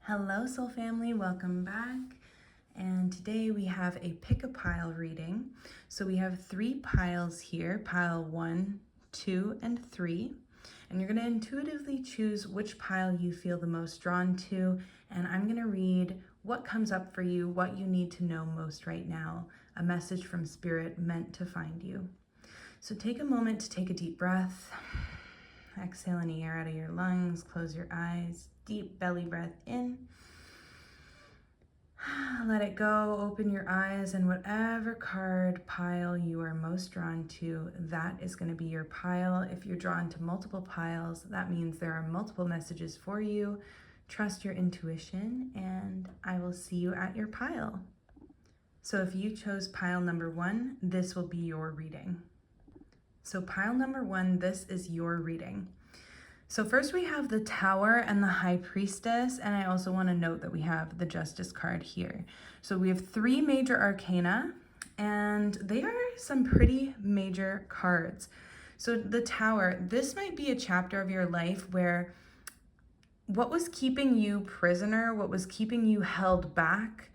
Hello, soul family, welcome back. And today we have a pick a pile reading. So we have 3 piles here, pile 1, 2, and 3. And you're going to intuitively choose which pile you feel the most drawn to. And I'm going to read what comes up for you, what you need to know most right now, a message from Spirit meant to find you. So take a moment to take a deep breath. Exhale any air out of your lungs, close your eyes, deep belly breath in. Let it go, open your eyes, and whatever card pile you are most drawn to, that is going to be your pile. If you're drawn to multiple piles, that means there are multiple messages for you. Trust your intuition, and I will see you at your pile. So if you chose pile number 1, this will be your reading. So pile number 1, this is your reading. So first we have the Tower and the High Priestess, and I also want to note that we have the Justice card here. So we have 3 major arcana, and they are some pretty major cards. So the Tower, this might be a chapter of your life where what was keeping you prisoner, what was keeping you held back,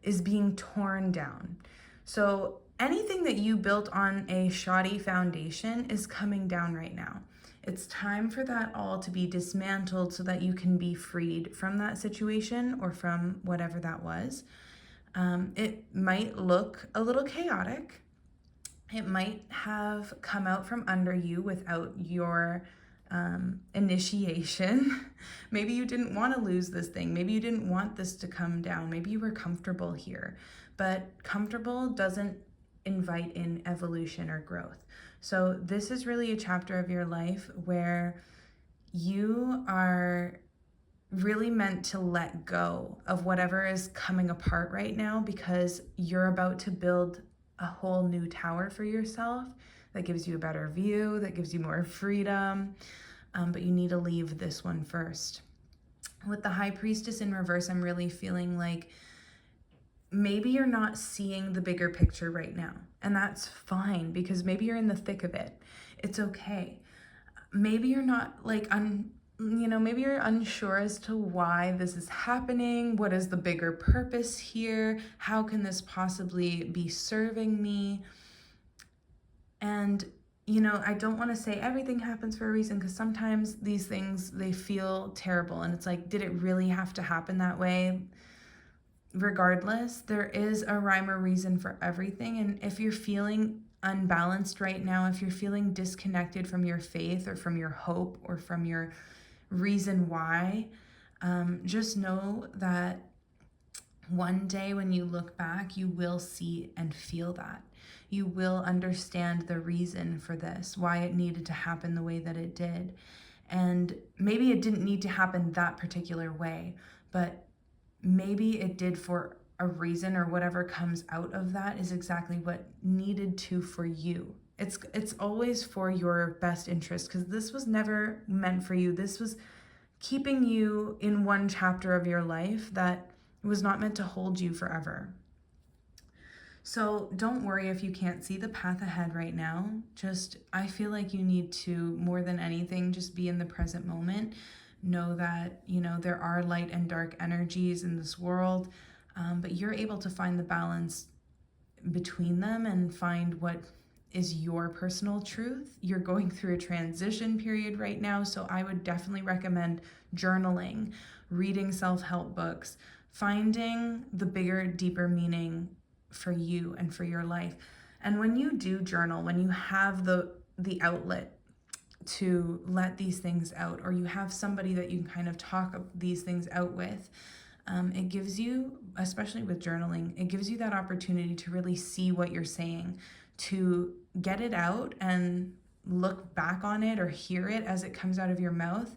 is being torn down. So anything that you built on a shoddy foundation is coming down right now. It's time for that all to be dismantled so that you can be freed from that situation or from whatever that was. It might look a little chaotic. It might have come out from under you without your initiation. Maybe you didn't want to lose this thing. Maybe you didn't want this to come down. Maybe you were comfortable here. But comfortable doesn't invite in evolution or growth. So this is really a chapter of your life where you are really meant to let go of whatever is coming apart right now, because you're about to build a whole new tower for yourself that gives you a better view, that gives you more freedom, but you need to leave this one first. With the High Priestess in reverse, I'm really feeling like maybe you're not seeing the bigger picture right now, and that's fine, because maybe you're in the thick of it. It's okay. Maybe you're not maybe you're unsure as to why this is happening. What is the bigger purpose here? How can this possibly be serving me? And I don't want to say everything happens for a reason, because sometimes these things, they feel terrible, and it's like, did it really have to happen that way? Regardless, there is a rhyme or reason for everything. And if you're feeling unbalanced right now, if you're feeling disconnected from your faith or from your hope or from your reason why, just know that one day when you look back, you will see and feel that. You will understand the reason for this, why it needed to happen the way that it did. And maybe it didn't need to happen that particular way, but maybe it did for a reason, or whatever comes out of that is exactly what needed to for you. It's always for your best interest, because this was never meant for you. This was keeping you in one chapter of your life that was not meant to hold you forever. So don't worry if you can't see the path ahead right now. I feel like you need to, more than anything, just be in the present moment. Know that, there are light and dark energies in this world, but you're able to find the balance between them and find what is your personal truth. You're going through a transition period right now, so I would definitely recommend journaling, reading self-help books, finding the bigger, deeper meaning for you and for your life. And when you do journal, when you have the outlet to let these things out, or you have somebody that you can kind of talk these things out with, it gives you, especially with journaling, it gives you that opportunity to really see what you're saying, to get it out and look back on it or hear it as it comes out of your mouth.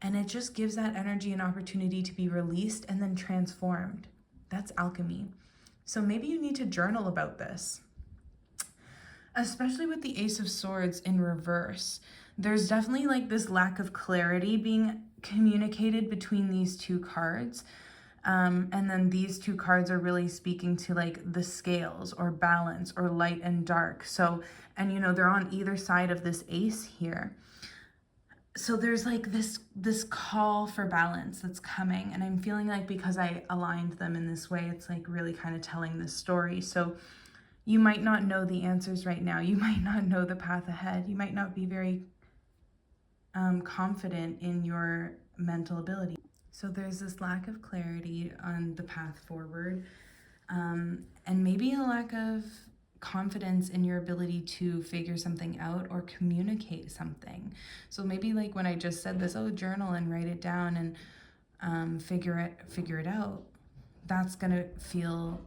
And it just gives that energy an opportunity to be released and then transformed. That's alchemy. So maybe you need to journal about this. Especially with the Ace of Swords in reverse, there's definitely this lack of clarity being communicated between these 2 cards. And then these 2 cards are really speaking to the scales or balance or light and dark. So, and they're on either side of this ace here. So there's like this call for balance that's coming, and I'm feeling like because I aligned them in this way, it's like really kind of telling this story. So you might not know the answers right now. You might not know the path ahead. You might not be very confident in your mental ability. So there's this lack of clarity on the path forward, and maybe a lack of confidence in your ability to figure something out or communicate something. So maybe like when I just said this, oh, journal and write it down and figure it out. That's gonna feel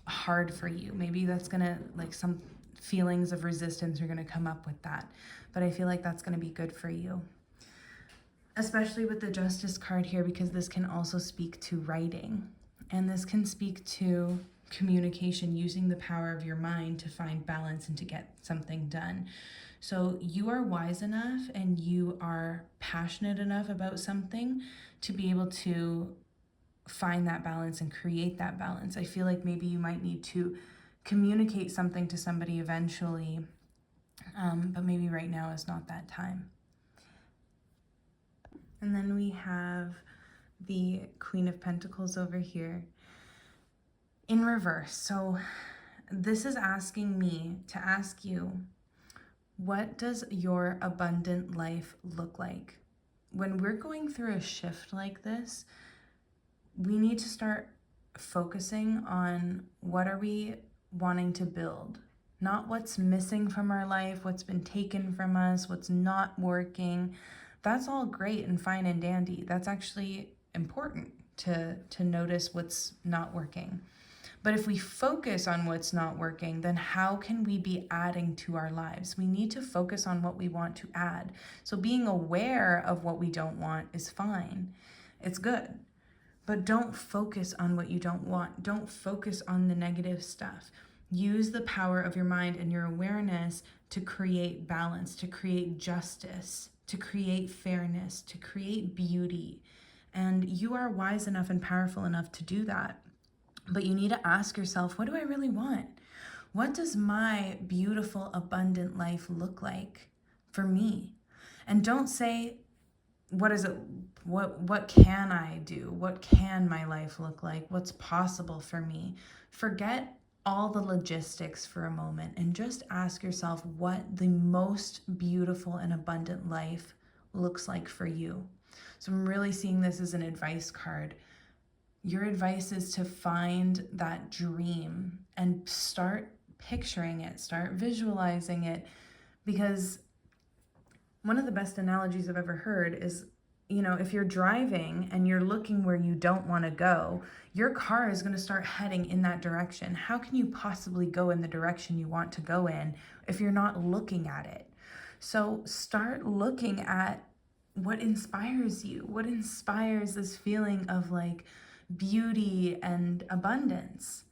hard for you. Maybe that's gonna like some feelings of resistance are gonna come up with that. But I feel like that's gonna be good for you. Especially with the Justice card here, because this can also speak to writing. And this can speak to communication, using the power of your mind to find balance and to get something done. So you are wise enough and you are passionate enough about something to be able to find that balance and create that balance. I feel like maybe you might need to communicate something to somebody eventually, but maybe right now is not that time. And then we have the Queen of Pentacles over here in reverse. So this is asking me to ask you, what does your abundant life look like? When we're going through a shift like this, we need to start focusing on what are we wanting to build, not what's missing from our life, what's been taken from us, what's not working. That's all great and fine and dandy. That's actually important to notice what's not working. But if we focus on what's not working, then how can we be adding to our lives? We need to focus on what we want to add. So being aware of what we don't want is fine. It's good. But don't focus on what you don't want. Don't focus on the negative stuff. Use the power of your mind and your awareness to create balance, to create justice, to create fairness, to create beauty. And you are wise enough and powerful enough to do that. But you need to ask yourself, what do I really want? What does my beautiful, abundant life look like for me? And don't say, what is it? What can I do? What can my life look like? What's possible for me? Forget all the logistics for a moment and just ask yourself what the most beautiful and abundant life looks like for you. So I'm really seeing this as an advice card. Your advice is to find that dream and start picturing it, start visualizing it, because one of the best analogies I've ever heard is, if you're driving and you're looking where you don't want to go, your car is going to start heading in that direction. How can you possibly go in the direction you want to go in if you're not looking at it? So start looking at what inspires you, what inspires this feeling of like beauty and abundance.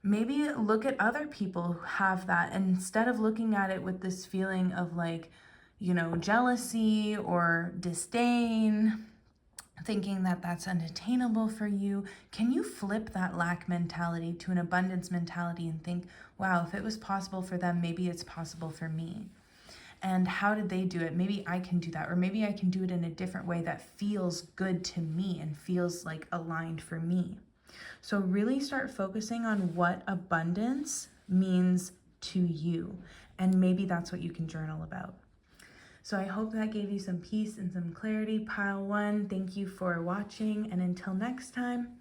Maybe look at other people who have that, and instead of looking at it with this feeling of like, jealousy or disdain, thinking that that's unattainable for you, can you flip that lack mentality to an abundance mentality and think, wow, if it was possible for them, maybe it's possible for me. And how did they do it? Maybe I can do that, or maybe I can do it in a different way that feels good to me and feels like aligned for me. So really start focusing on what abundance means to you. And maybe that's what you can journal about. So I hope that gave you some peace and some clarity. Pile 1, thank you for watching. And until next time,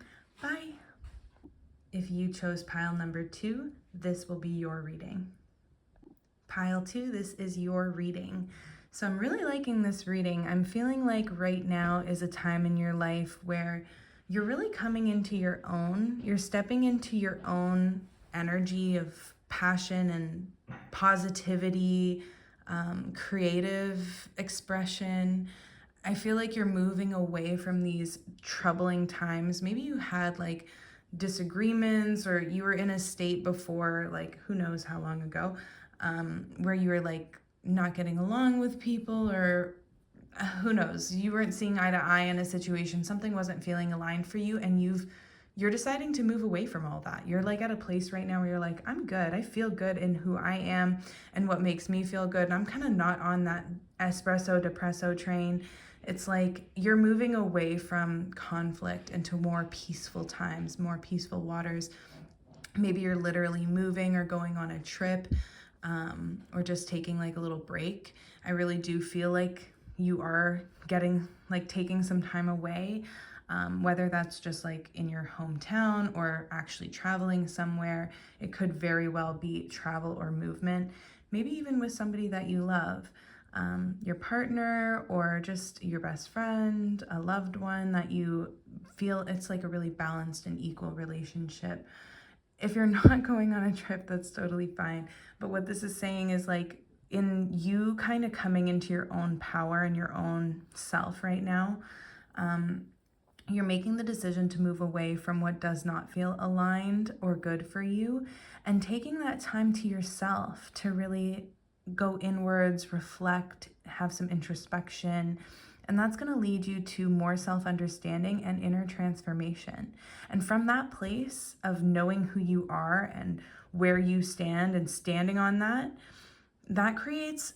bye. If you chose pile number 2, this will be your reading. Pile 2, this is your reading. So I'm really liking this reading. I'm feeling like right now is a time in your life where you're really coming into your own. You're stepping into your own energy of passion and positivity, creative expression. I feel like you're moving away from these troubling times. Maybe you had like disagreements, or you were in a state before, like who knows how long ago, where you were like not getting along with people, or who knows, you weren't seeing eye to eye in a situation, something wasn't feeling aligned for you, and you've you're deciding to move away from all that. You're like at a place right now where you're like, I'm good. I feel good in who I am and what makes me feel good. And I'm kind of not on that espresso depresso train. It's like you're moving away from conflict into more peaceful times, more peaceful waters. Maybe you're literally moving or going on a trip, or just taking like a little break. I really do feel like you are taking some time away, whether that's just like in your hometown or actually traveling somewhere. It could very well be travel or movement, maybe even with somebody that you love, your partner or just your best friend, a loved one that you feel it's like a really balanced and equal relationship. If you're not going on a trip, that's totally fine. But what this is saying is like in you kind of coming into your own power and your own self right now, you're making the decision to move away from what does not feel aligned or good for you and taking that time to yourself to really go inwards, reflect, have some introspection. And that's going to lead you to more self-understanding and inner transformation. And from that place of knowing who you are and where you stand and standing on that, that creates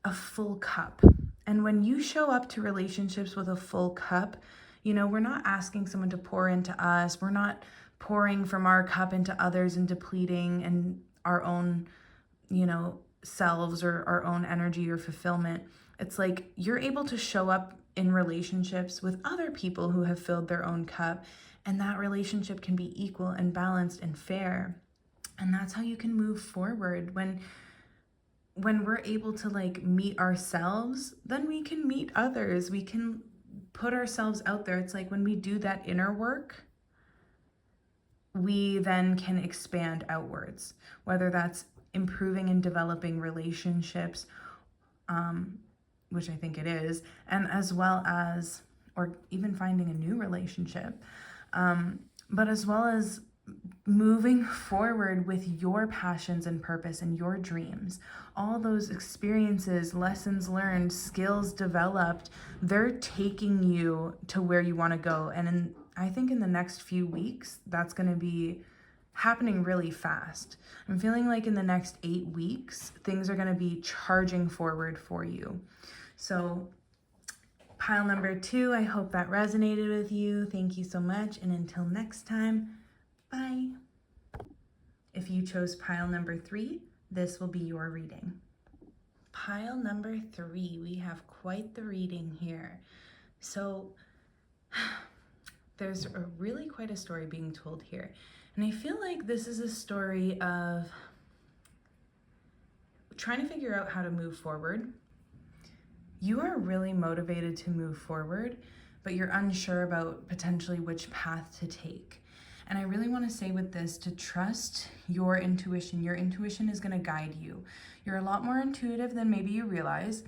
a full cup. And when you show up to relationships with a full cup, we're not asking someone to pour into us. We're not pouring from our cup into others and depleting and our own, selves or our own energy or fulfillment. It's like you're able to show up in relationships with other people who have filled their own cup, and that relationship can be equal and balanced and fair. And that's how you can move forward. When we're able to like meet ourselves, then we can meet others. We can put ourselves out there. It's like when we do that inner work, we then can expand outwards, whether that's improving and developing relationships, which I think it is, and as well as, or even finding a new relationship, but as well as moving forward with your passions and purpose and your dreams. All those experiences, lessons learned, skills developed, they're taking you to where you want to go. And I think in the next few weeks, that's going to be happening really fast. I'm feeling like in the next 8 weeks, things are going to be charging forward for you. So pile number 2, I hope that resonated with you. Thank you so much. And until next time, bye. If you chose pile number 3, this will be your reading. Pile number 3, we have quite the reading here. So there's really quite a story being told here. And I feel like this is a story of trying to figure out how to move forward. You are really motivated to move forward, but you're unsure about potentially which path to take. And I really want to say with this to trust your intuition. Your intuition is going to guide you. You're a lot more intuitive than maybe you realize.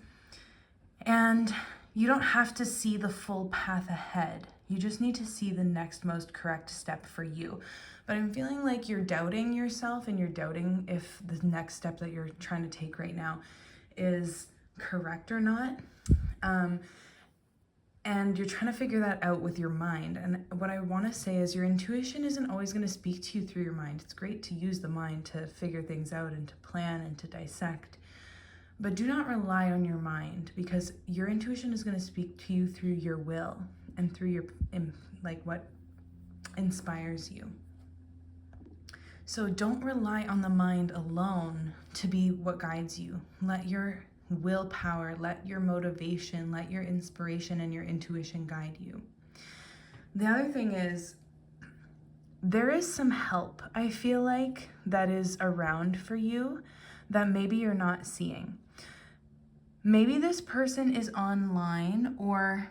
And you don't have to see the full path ahead. You just need to see the next most correct step for you. But I'm feeling like you're doubting yourself and you're doubting if the next step that you're trying to take right now is correct or not. And you're trying to figure that out with your mind. And what I want to say is your intuition isn't always going to speak to you through your mind. It's great to use the mind to figure things out and to plan and to dissect. But do not rely on your mind, because your intuition is going to speak to you through your will and through your, like, what inspires you. So don't rely on the mind alone to be what guides you. Let your willpower, let your motivation, let your inspiration and your intuition guide you. The other thing is, there is some help, I feel like, that is around for you that maybe you're not seeing. Maybe this person is online, or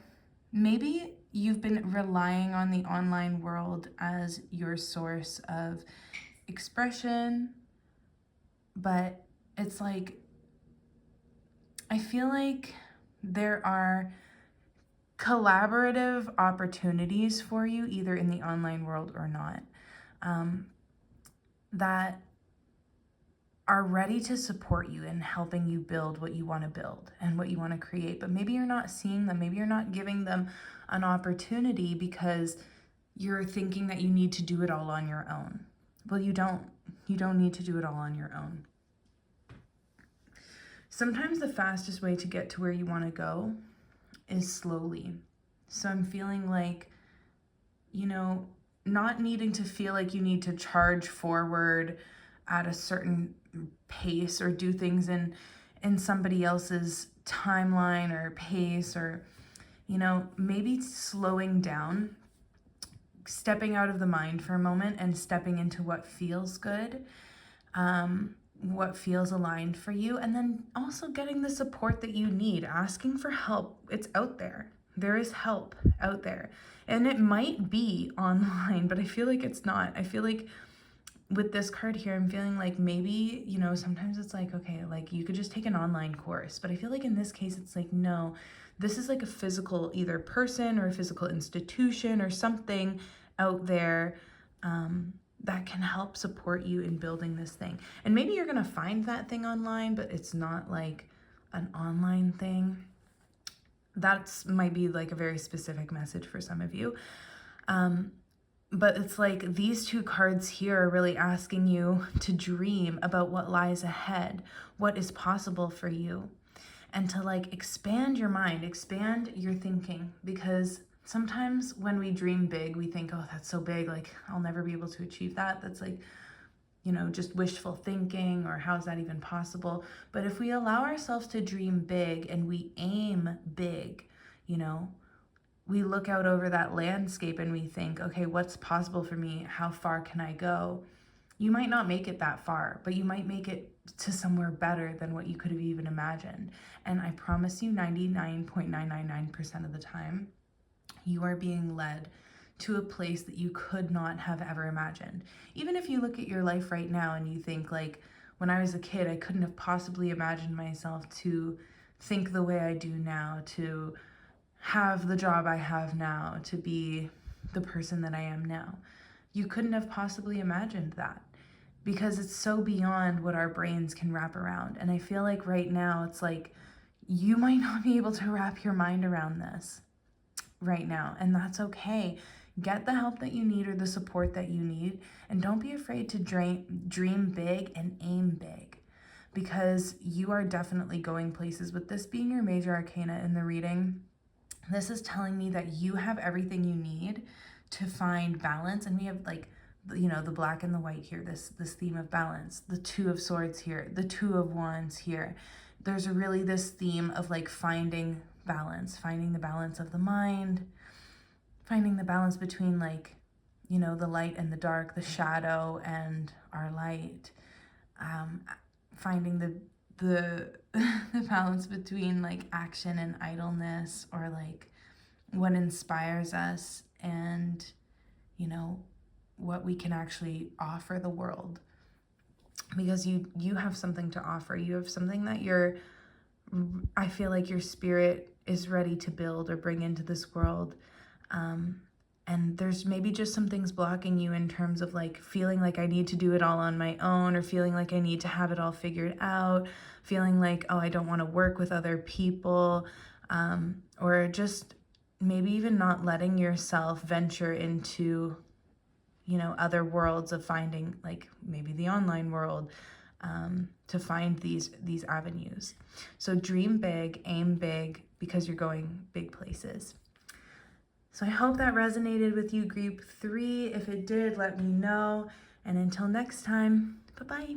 maybe you've been relying on the online world as your source of expression, but it's like, I feel like there are collaborative opportunities for you, either in the online world or not, that are ready to support you in helping you build what you want to build and what you want to create. But maybe you're not seeing them. Maybe you're not giving them an opportunity because you're thinking that you need to do it all on your own. Well, you don't. You don't need to do it all on your own. Sometimes the fastest way to get to where you want to go is slowly. So I'm feeling like, not needing to feel like you need to charge forward at a certain pace or do things in somebody else's timeline or pace, or, maybe slowing down, stepping out of the mind for a moment and stepping into what feels good, what feels aligned for you, and then also getting the support that you need, asking for help. It's out there. There is help out there. And it might be online, but I feel like it's not. I feel like with this card here, I'm feeling like maybe, sometimes it's like, okay, like you could just take an online course. But I feel like in this case, it's like, no, this is like a physical either person or a physical institution or something out there that can help support you in building this thing. And maybe you're going to find that thing online, but it's not like an online thing. That's might be like a very specific message for some of you. But it's like these two cards here are really asking you to dream about what lies ahead, what is possible for you, and to like expand your mind, expand your thinking, because sometimes when we dream big, we think, oh, that's so big, like I'll never be able to achieve that. That's like, just wishful thinking, or how's that even possible? But if we allow ourselves to dream big and we aim big, we look out over that landscape and we think, okay, what's possible for me? How far can I go? You might not make it that far, but you might make it to somewhere better than what you could have even imagined. And I promise you 99.999% of the time, you are being led to a place that you could not have ever imagined. Even if you look at your life right now and you think like, when I was a kid, I couldn't have possibly imagined myself to think the way I do now, to have the job I have now, to be the person that I am now. You couldn't have possibly imagined that, because it's so beyond what our brains can wrap around. And I feel like right now it's like you might not be able to wrap your mind around this right now, and that's okay. Get the help that you need or the support that you need, and don't be afraid to dream big and aim big, because you are definitely going places. With this being your major arcana in the reading, this is telling me that you have everything you need to find balance. And we have like, the black and the white here, this theme of balance, the Two of Swords here, the Two of Wands here. There's really this theme of like finding balance, finding the balance of the mind, finding the balance between like, the light and the dark, the shadow and our light, finding the the balance between like action and idleness, or like what inspires us and, what we can actually offer the world. Because you have something to offer. You have something that I feel like your spirit is ready to build or bring into this world. And there's maybe just some things blocking you in terms of like feeling like I need to do it all on my own, or feeling like I need to have it all figured out, feeling like, oh, I don't want to work with other people, or just maybe even not letting yourself venture into, other worlds of finding, like maybe the online world, to find these avenues. So dream big, aim big, because you're going big places. So I hope that resonated with you, group 3. If it did, let me know. And until next time, bye-bye.